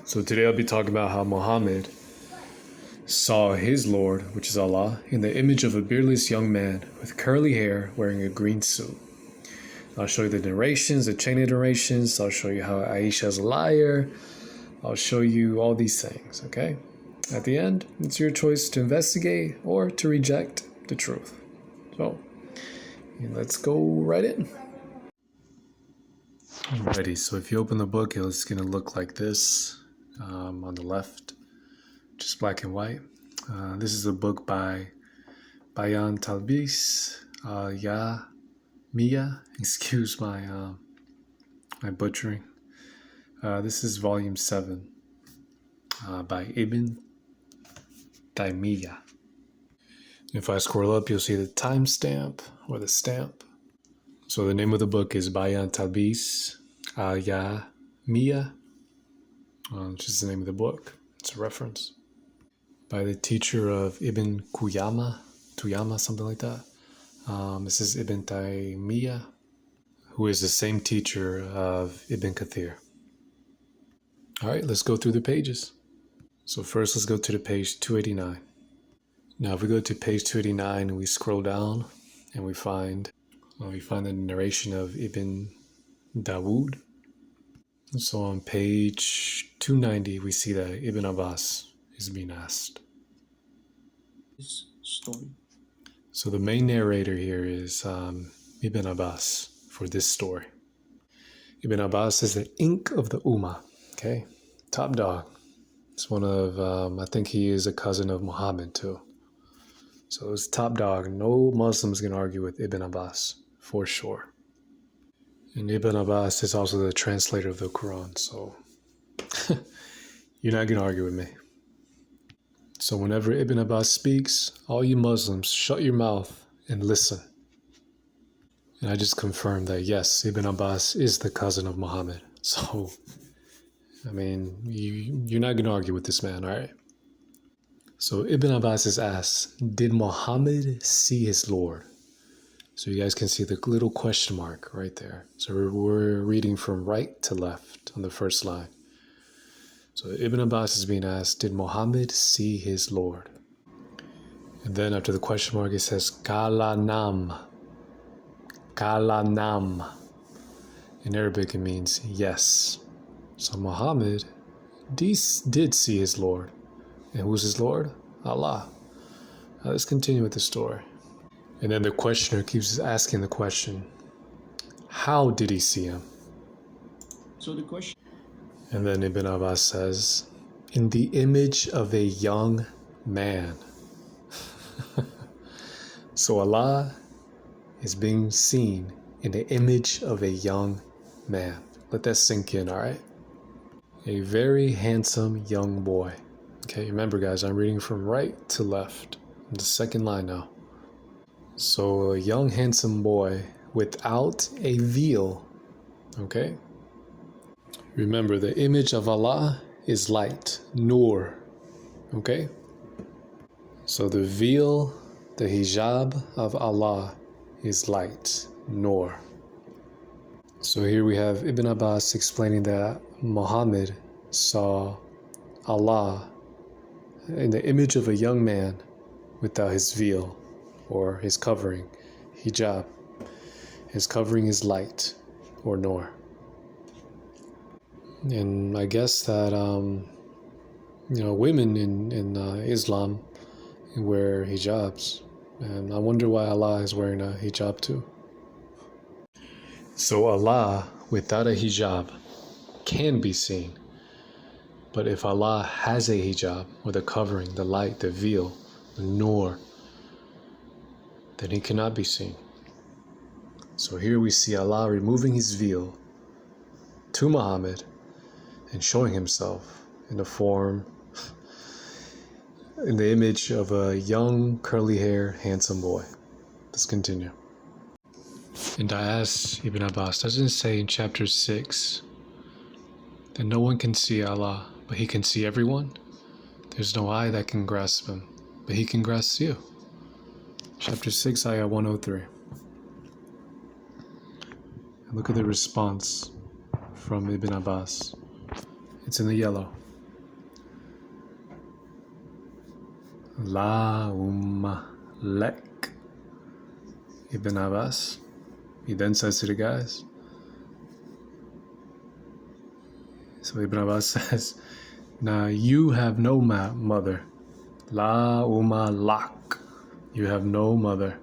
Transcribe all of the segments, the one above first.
So today I'll be talking about how Muhammad saw his Lord, which is Allah, in the image of a beardless young man with curly hair wearing a green suit. I'll show you the narrations, the chain of narrations. I'll show you how Aisha is a liar. I'll show you all these things, okay? At the end, it's your choice to investigate or to reject the truth. So, let's go right in. Alrighty, so if you open the book, it's going to look like this on the left, just black and white. This is a book by Bayan Talbis, Mia, excuse my butchering. This is volume 7 by Ibn Taymiyyah. If I scroll up, you'll see the timestamp or the stamp. So the name of the book is Bayan Talbis, Mia, which is the name of the book. It's a reference by the teacher of Ibn Tuyama, something like that. This is Ibn Taymiyyah, who is the same teacher of Ibn Kathir. All right, let's go through the pages. So first, let's go to the page 289. Now, if we go to page 289 and we scroll down and we find the narration of Ibn Dawood. So on page 290, we see that Ibn Abbas is being asked. This story. So the main narrator here is Ibn Abbas for this story. Ibn Abbas is the ink of the Ummah, okay? Top dog. It's one of, I think he is a cousin of Muhammad too. So it's top dog. No Muslims can argue with Ibn Abbas, for sure. And Ibn Abbas is also the translator of the Quran, so you're not going to argue with me. So whenever Ibn Abbas speaks, all you Muslims, shut your mouth and listen. And I just confirmed that, yes, Ibn Abbas is the cousin of Muhammad. So, I mean, you're not going to argue with this man, all right? So Ibn Abbas is asked, did Muhammad see his Lord? So you guys can see the little question mark right there. So we're reading from right to left on the first line. So Ibn Abbas is being asked, did Muhammad see his Lord? And then after the question mark, it says, Kala nam. In Arabic, it means yes. So Muhammad did see his Lord. And who's his Lord? Allah. Now let's continue with the story. And then the questioner keeps asking the question, how did he see him? So the question. And then Ibn Abbas says, in the image of a young man. So Allah is being seen in the image of a young man. Let that sink in, all right? A very handsome young boy. Okay, remember guys, I'm reading from right to left. The second line now. So a young handsome boy without a veil. Okay? Remember, the image of Allah is light, nur. Okay? So the veil, the hijab of Allah is light, nur. So here we have Ibn Abbas explaining that Muhammad saw Allah in the image of a young man without his veil or his covering, hijab. His covering is light or nur. And I guess that, women in Islam wear hijabs. And I wonder why Allah is wearing a hijab too. So Allah, without a hijab, can be seen. But if Allah has a hijab, or the covering, the light, the veil, the nur, then he cannot be seen. So here we see Allah removing his veil to Muhammad and showing himself in the form, in the image of a young, curly-haired, handsome boy. Let's continue. And I asked Ibn Abbas, doesn't it say in chapter 6 that no one can see Allah, but he can see everyone? There's no eye that can grasp him, but he can grasp you. Chapter 6, ayah 103. And look at the response from Ibn Abbas. It's in the yellow. La lek. Ibn Abbas. He then says to the guys. So Ibn Abbas says, now you have no mother. La lak. You have no mother.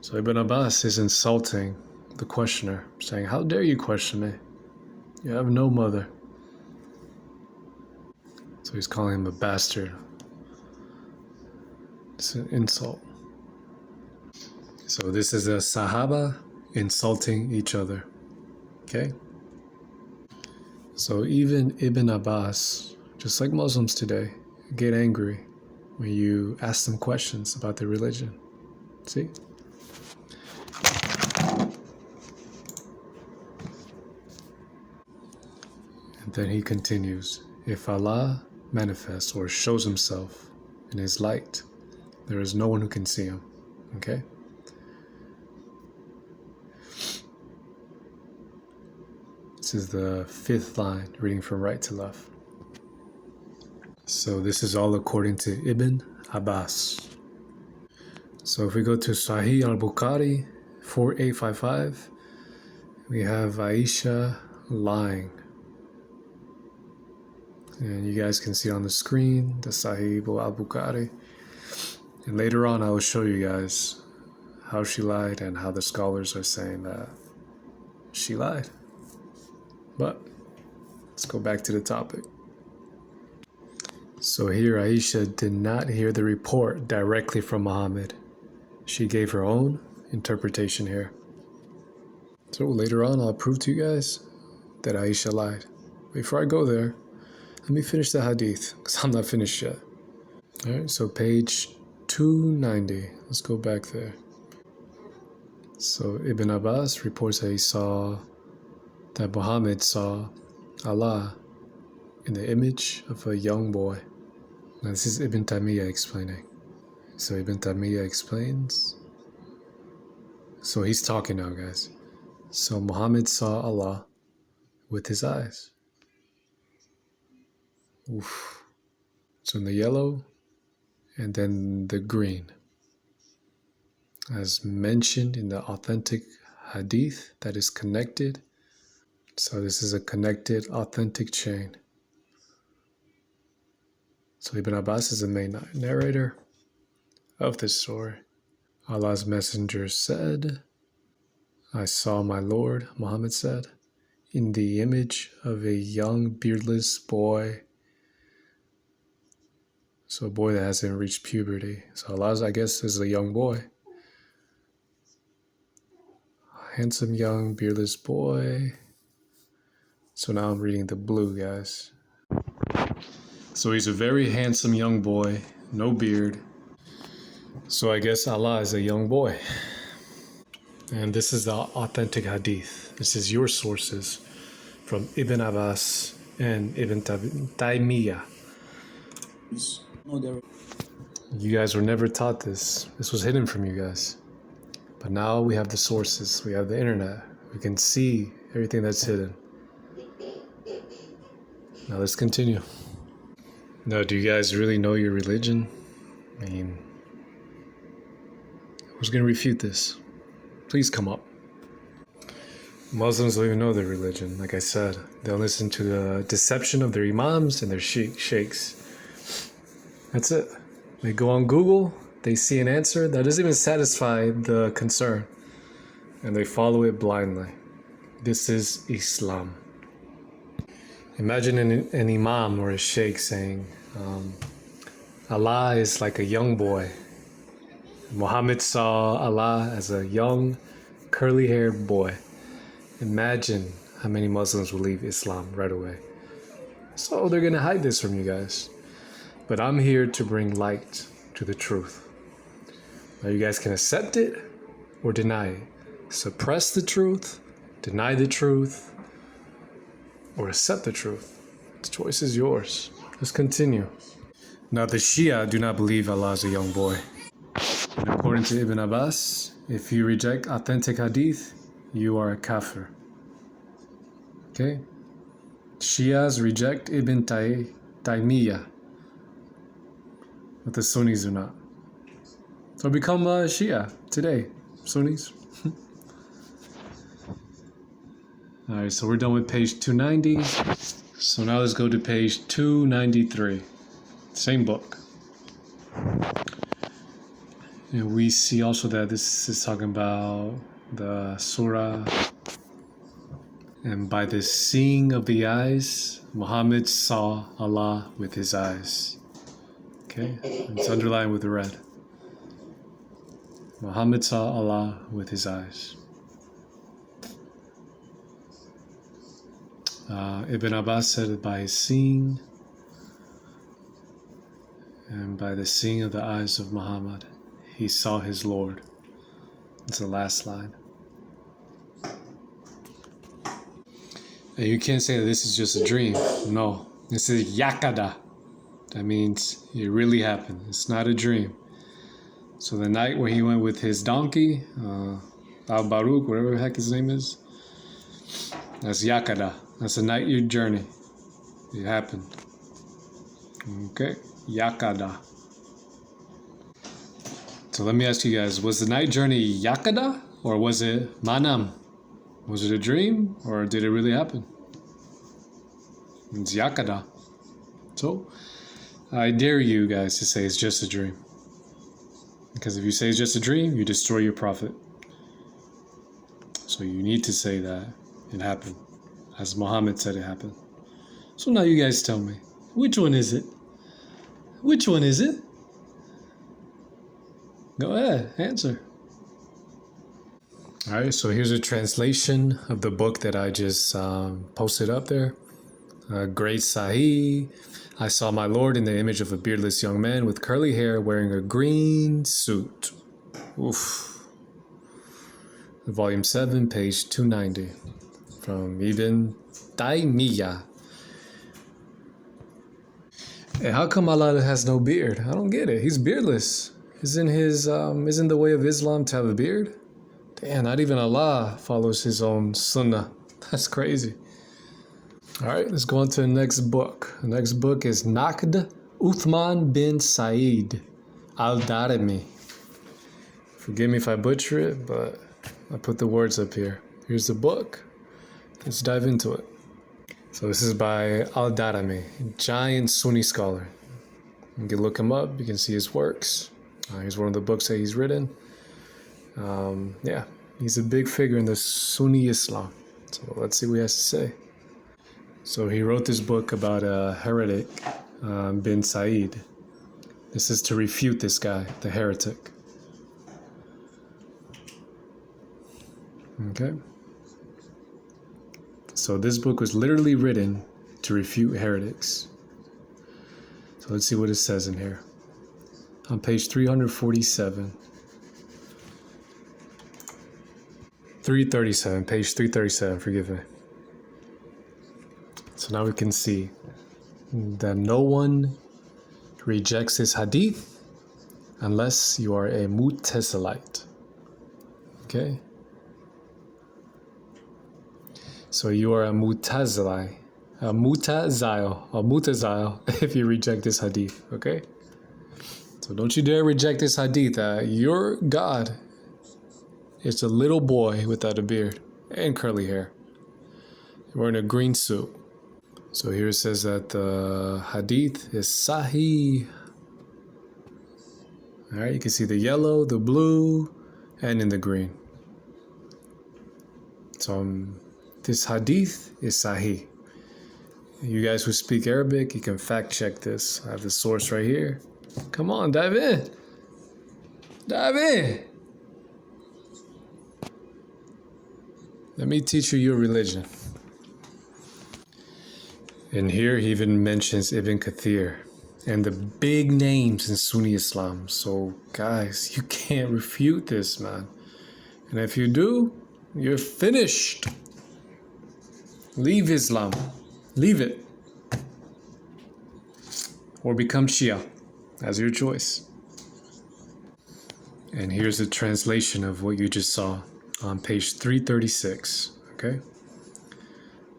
So Ibn Abbas is insulting the questioner, saying, how dare you question me? You have no mother. So he's calling him a bastard. It's an insult. So this is a Sahaba insulting each other. Okay? So even Ibn Abbas, just like Muslims today, get angry when you ask them questions about their religion. See? And then he continues, if Allah manifests or shows himself in his light, there is no one who can see him. Okay? This is the 5th line, reading from right to left. So this is all according to Ibn Abbas. So if we go to Sahih al-Bukhari 4855, we have Aisha lying. And you guys can see on the screen the Sahih al-Bukhari. And later on I will show you guys how she lied and how the scholars are saying that she lied. But let's go back to the topic. So here Aisha did not hear the report directly from Muhammad. She gave her own interpretation here. So later on I'll prove to you guys that Aisha lied. Before I go there, let me finish the hadith, because I'm not finished yet. Alright, so page 290. Let's go back there. So Ibn Abbas reports that Muhammad saw Allah in the image of a young boy. Now this is Ibn Taymiyyah explaining. So Ibn Taymiyyah explains. So he's talking now, guys. So Muhammad saw Allah with his eyes. Oof. So in the yellow and then the green. As mentioned in the authentic hadith that is connected. So this is a connected, authentic chain. So Ibn Abbas is the main narrator of this story. Allah's messenger said, I saw my Lord, Muhammad said, in the image of a young beardless boy. So a boy that hasn't reached puberty. So Allah, I guess, is a young boy. A handsome young beardless boy. So now I'm reading the blue, guys. So he's a very handsome young boy, no beard. So I guess Allah is a young boy. And this is the authentic hadith. This is your sources from Ibn Abbas and Ibn Taymiyyah. You guys were never taught this. This was hidden from you guys. But now we have the sources. We have the internet. We can see everything that's hidden. Now let's continue. Now, do you guys really know your religion? I mean, who's going to refute this? Please come up. Muslims don't even know their religion. Like I said, they'll listen to the deception of their imams and their sheikhs. That's it. They go on Google, they see an answer that doesn't even satisfy the concern, and they follow it blindly. This is Islam. Imagine an imam or a sheikh saying, Allah is like a young boy. Muhammad saw Allah as a young, curly-haired boy. Imagine how many Muslims will leave Islam right away. So they're going to hide this from you guys. But I'm here to bring light to the truth. Now you guys can accept it or deny it. Suppress the truth, deny the truth, or accept the truth. The choice is yours. Let's continue. Now the Shia do not believe Allah is a young boy. And according to Ibn Abbas, if you reject authentic hadith, you are a kafir. Okay? Shias reject Ibn Taymiyyah. but the Sunnis do not. So become Shia today, Sunnis. All right, so we're done with page 290. So now let's go to page 293. Same book. And we see also that this is talking about the surah. And by the seeing of the eyes, Muhammad saw Allah with his eyes. Okay, it's underlined with red. Muhammad saw Allah with his eyes. Ibn Abbas said by his seeing and by the seeing of the eyes of Muhammad, he saw his Lord. It's the last line. And you can't say that this is just a dream. No, this is yakada. That means it really happened. It's not a dream. So the night where he went with his donkey, Al-Baruch, whatever the heck his name is, that's yakada. That's a night journey. It happened. Okay, yakada. So let me ask you guys, was the night journey yakada or was it manam? Was it a dream or did it really happen? It's yakada. So I dare you guys to say it's just a dream. Because if you say it's just a dream, you destroy your prophet. So you need to say that it happened, as Muhammad said it happened. So now you guys tell me, which one is it? Which one is it? Go ahead, answer. All right, so here's a translation of the book that I just posted up there. Great Sahih. I saw my Lord in the image of a beardless young man with curly hair wearing a green suit. Oof. Volume 7, page 290. From Ibn Taymiyyah. Hey, how come Allah has no beard? I don't get it. He's beardless. Isn't the way of Islam to have a beard? Damn, not even Allah follows his own sunnah. That's crazy. All right, let's go on to the next book. The next book is Naqd Uthman bin Said al-Darimi. Forgive me if I butcher it, but I put the words up here. Here's the book. Let's dive into it. So this is by al-Darimi, a giant Sunni scholar. You can look him up. You can see his works. Here's one of the books that he's written. Yeah, he's a big figure in the Sunni Islam. So let's see what he has to say. So he wrote this book about a heretic, bin Said. This is to refute this guy, the heretic. Okay. So this book was literally written to refute heretics. So let's see what it says in here. On page 347. 337, page 337, forgive me. So now we can see that no one rejects this hadith unless you are a Mu'tazilite. Okay? So you are a Mu'tazili, a Mu'tazile if you reject this hadith, okay? So don't you dare reject this hadith. Your God is a little boy without a beard and curly hair, wearing a green suit. So here it says that the hadith is sahih. All right, you can see the yellow, the blue, and in the green. So this hadith is sahih. You guys who speak Arabic, you can fact check this. I have the source right here. Come on, dive in. Dive in. Let me teach you your religion. And here he even mentions Ibn Kathir and the big names in Sunni Islam. So guys, you can't refute this, man. And if you do, you're finished. Leave Islam. Leave it. Or become Shia, as your choice. And here's a translation of what you just saw on page 336, okay?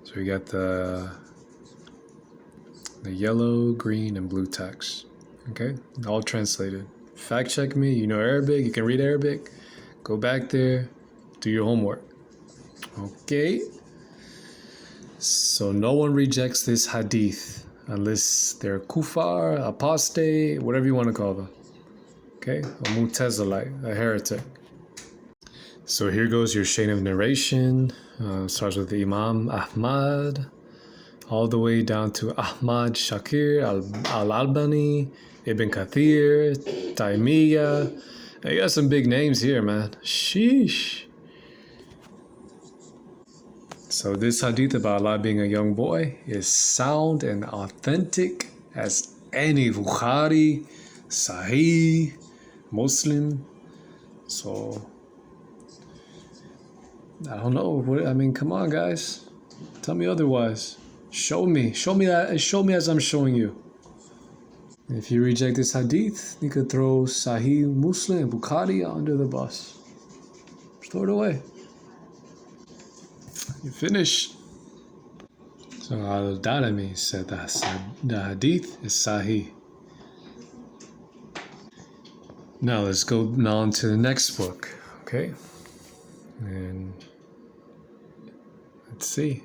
So we got the yellow, green, and blue text. Okay, all translated. Fact check me. You know Arabic. You can read Arabic. Go back there. Do your homework. Okay. So no one rejects this hadith unless they're kufar, apostate, whatever you want to call them. Okay, a mutazilite, a heretic. So here goes your chain of narration. Starts with the Imam Ahmad, all the way down to Ahmad Shakir al-Albani, Ibn Kathir, Taymiyyah. I got some big names here, man. Sheesh. So this hadith about Allah being a young boy is sound and authentic as any Bukhari, Sahih, Muslim. So I don't know. I mean, come on, guys. Tell me otherwise. Show me as I'm showing you. If you reject this hadith, you could throw Sahih, Muslim, and Bukhari under the bus. Just throw it away. You finish. So Al-Darimi said that the hadith is Sahih. Now let's go on to the next book, okay? And let's see.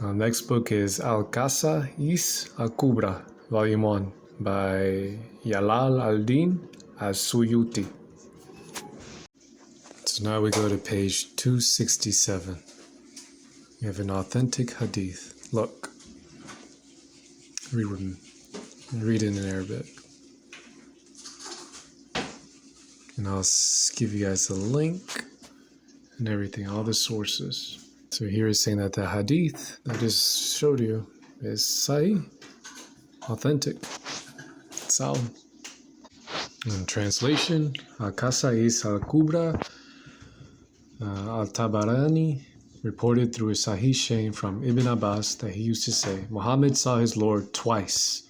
Our next book is Al-Qasa'is Al-Kubra, Volume 1, by Jalal al-Din as-Suyuti. So now we go to page 267. We have an authentic hadith. Look. Read it in Arabic. And I'll give you guys the link and everything, all the sources. So here is saying that the hadith that I just showed you is sahih, authentic, sound. In translation, Al-Qasa'is Al-Kubra, Al-Tabarani reported through a sahih chain from Ibn Abbas that he used to say, Muhammad saw his Lord twice,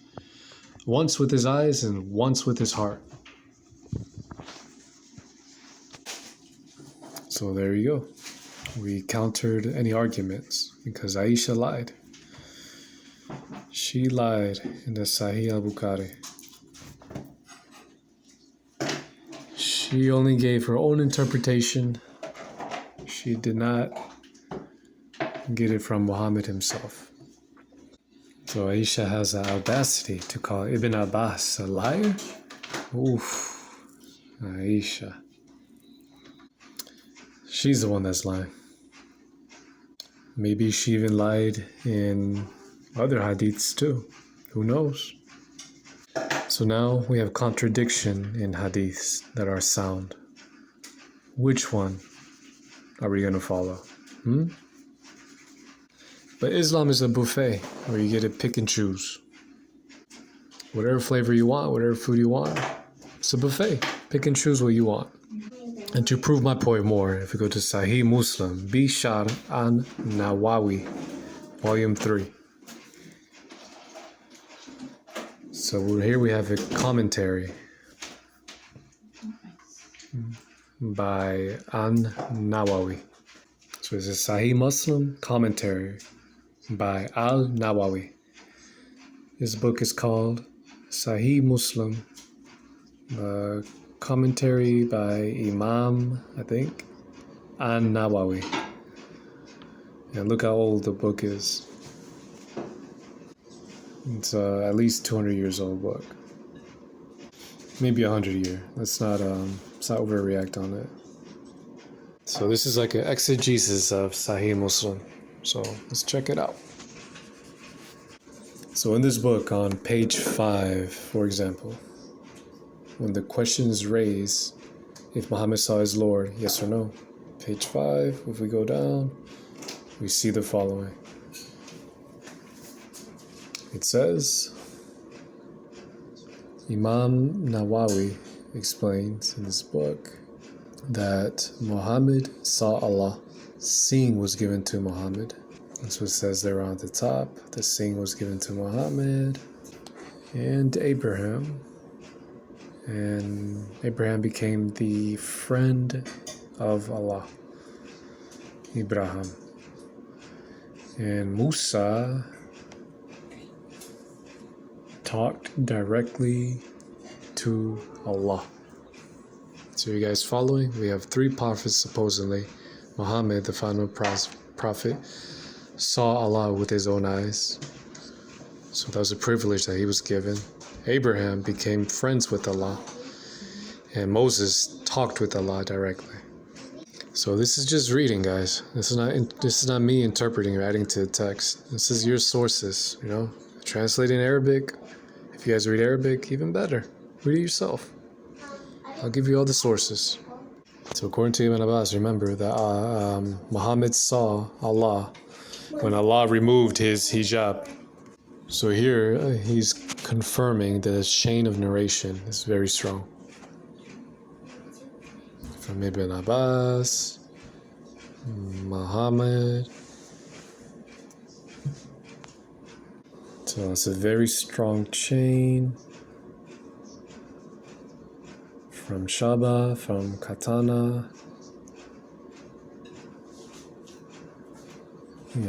once with his eyes and once with his heart. So there you go. We countered any arguments because Aisha lied. She lied in the Sahih al-Bukhari. She only gave her own interpretation. She did not get it from Muhammad himself. So Aisha has the audacity to call Ibn Abbas a liar? Oof, Aisha. She's the one that's lying. Maybe she even lied in other hadiths too. Who knows? So now we have contradiction in hadiths that are sound. Which one are we going to follow? But Islam is a buffet where you get to pick and choose. Whatever flavor you want, whatever food you want. It's a buffet. Pick and choose what you want. And to prove my point more, if we go to Sahih Muslim, Bishar an Nawawi, Volume 3. So here we have a commentary by An Nawawi. So it's a Sahih Muslim commentary by Al-Nawawi. This book is called Sahih Muslim, commentary by Imam, I think, An-Nawawi. And look how old the book is. It's at least 200 years old book. Maybe 100 year. Let's not overreact on it. So this is like an exegesis of Sahih Muslim. So let's check it out. So in this book, on page 5, for example, when the question is raised, if Muhammad saw his Lord, yes or no? Page 5, if we go down, we see the following. It says, Imam Nawawi explains in this book that Muhammad saw Allah. Seeing was given to Muhammad. That's what it says there on the top. The seeing was given to Muhammad and Abraham. And Abraham became the friend of Allah, Ibrahim. And Musa talked directly to Allah. So you guys following? We have 3 prophets supposedly. Muhammad, the final prophet, saw Allah with his own eyes. So that was a privilege that he was given. Abraham became friends with Allah. And Moses talked with Allah directly. So this is just reading, guys. This is not me interpreting or adding to the text. This is your sources, Translating Arabic. If you guys read Arabic, even better. Read it yourself. I'll give you all the sources. So according to Ibn Abbas, remember that Muhammad saw Allah when Allah removed his hijab. So here he's confirming that the chain of narration is very strong. From Ibn Abbas, Muhammad. So it's a very strong chain. From Shaba, from Katana.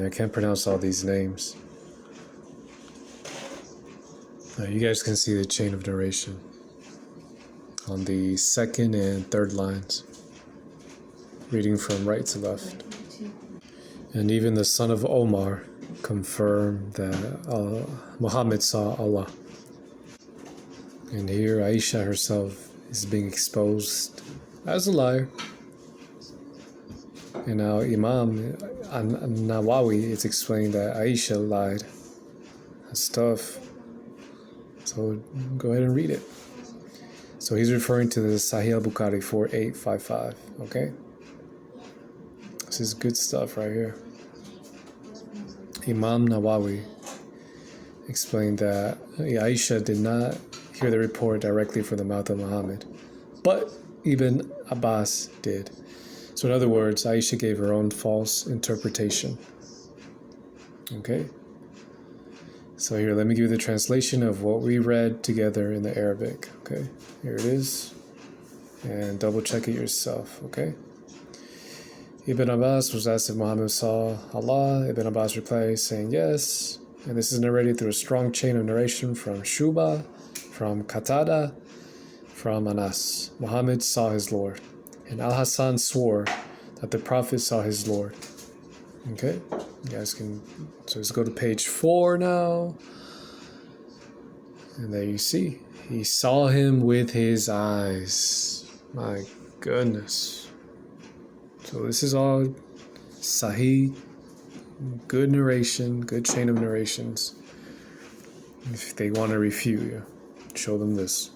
I can't pronounce all these names. You guys can see the chain of narration on the 2nd and 3rd lines, reading from right to left. And even the son of Omar confirmed that Muhammad saw Allah. And here Aisha herself is being exposed as a liar. And now Imam Nawawi is explaining that Aisha lied. That's tough. So go ahead and read it. So he's referring to the Sahih al-Bukhari 4855, okay? This is good stuff right here. Imam Nawawi explained that Aisha did not hear the report directly from the mouth of Muhammad, but Ibn Abbas did. So in other words, Aisha gave her own false interpretation. Okay? So here, let me give you the translation of what we read together in the Arabic. Okay? Here it is. And double check it yourself. Okay? Ibn Abbas was asked if Muhammad saw Allah. Ibn Abbas replied saying yes. And this is narrated through a strong chain of narration from Shuba, from Qatada, from Anas. Muhammad saw his Lord. And Al-Hassan swore that the Prophet saw his Lord. Okay? You guys can... So let's go to page 4 now. And there you see. He saw him with his eyes. My goodness. So this is all Sahih, good narration, good chain of narrations. If they want to refute you, show them this.